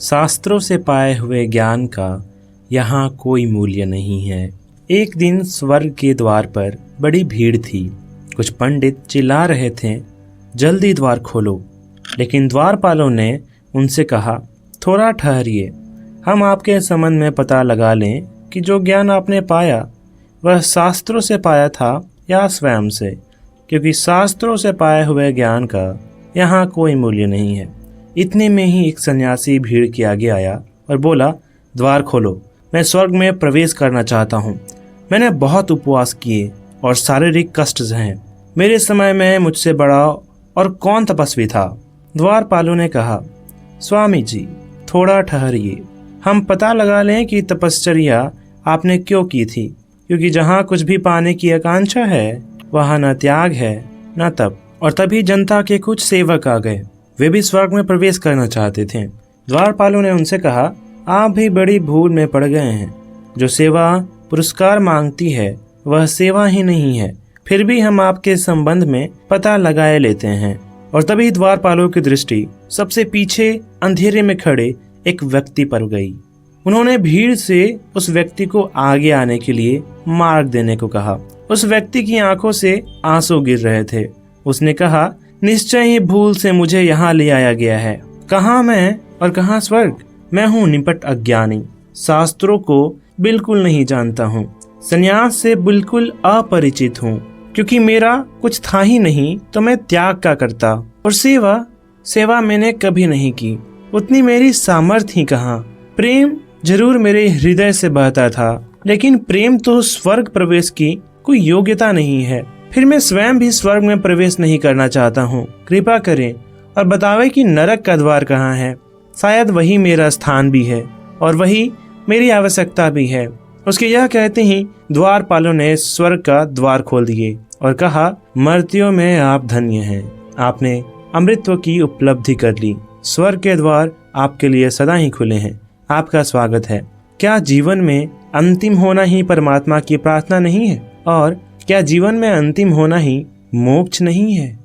शास्त्रों से पाए हुए ज्ञान का यहाँ कोई मूल्य नहीं है। एक दिन स्वर्ग के द्वार पर बड़ी भीड़ थी। कुछ पंडित चिल्ला रहे थे, जल्दी द्वार खोलो। लेकिन द्वारपालों ने उनसे कहा, थोड़ा ठहरिए, हम आपके संबंध में पता लगा लें कि जो ज्ञान आपने पाया वह शास्त्रों से पाया था या स्वयं से, क्योंकि शास्त्रों से पाए हुए ज्ञान का यहाँ कोई मूल्य नहीं है। इतने में ही एक सन्यासी भीड़ के आगे आया और बोला, द्वार खोलो, मैं स्वर्ग में प्रवेश करना चाहता हूँ। मैंने बहुत उपवास किए और शारीरिक कष्ट हैं। मेरे समय में मुझसे बड़ा और कौन तपस्वी था? द्वारपालों ने कहा, स्वामी जी थोड़ा ठहरिए, हम पता लगा लें कि तपश्चर्या आपने क्यों की थी, क्योंकि जहाँ कुछ भी पाने की आकांक्षा है वहाँ न त्याग है न तप। और तभी जनता के कुछ सेवक आ गए, वे भी स्वर्ग में प्रवेश करना चाहते थे। द्वारपालों ने उनसे कहा, आप भी बड़ी भूल में पड़ गए हैं। जो सेवा पुरस्कार मांगती है वह सेवा ही नहीं है। फिर भी हम आपके संबंध में पता लगाए लेते हैं। और तभी द्वारपालों की दृष्टि सबसे पीछे अंधेरे में खड़े एक व्यक्ति पर गई। उन्होंने भीड़ से उस व्यक्ति को आगे आने के लिए मार्ग देने को कहा। उस व्यक्ति की आंखों से आंसू गिर रहे थे। उसने कहा, निश्चय ही भूल से मुझे यहाँ ले आया गया है। कहाँ मैं और कहाँ स्वर्ग? मैं हूँ निपट अज्ञानी, शास्त्रों को बिल्कुल नहीं जानता हूँ, संन्यास से बिल्कुल अपरिचित हूँ। क्योंकि मेरा कुछ था ही नहीं तो मैं त्याग का करता, और सेवा मैंने कभी नहीं की, उतनी मेरी सामर्थ्य ही कहाँ। प्रेम जरूर मेरे हृदय से बहता था, लेकिन प्रेम तो स्वर्ग प्रवेश की कोई योग्यता नहीं है। फिर मैं स्वयं भी स्वर्ग में प्रवेश नहीं करना चाहता हूँ। कृपा करें और बतावे कि नरक का द्वार कहाँ है। शायद वही मेरा स्थान भी है और वही मेरी आवश्यकता भी है। उसके यह कहते ही द्वारपालों ने स्वर्ग का द्वार खोल दिए और कहा, मर्त्यों में आप धन्य हैं, आपने अमृतत्व की उपलब्धि कर ली। स्वर्ग के द्वार आपके लिए सदा ही खुले हैं, आपका स्वागत है। क्या जीवन में अंतिम होना ही परमात्मा की प्रार्थना नहीं है? और क्या जीवन में अंतिम होना ही मोक्ष नहीं है?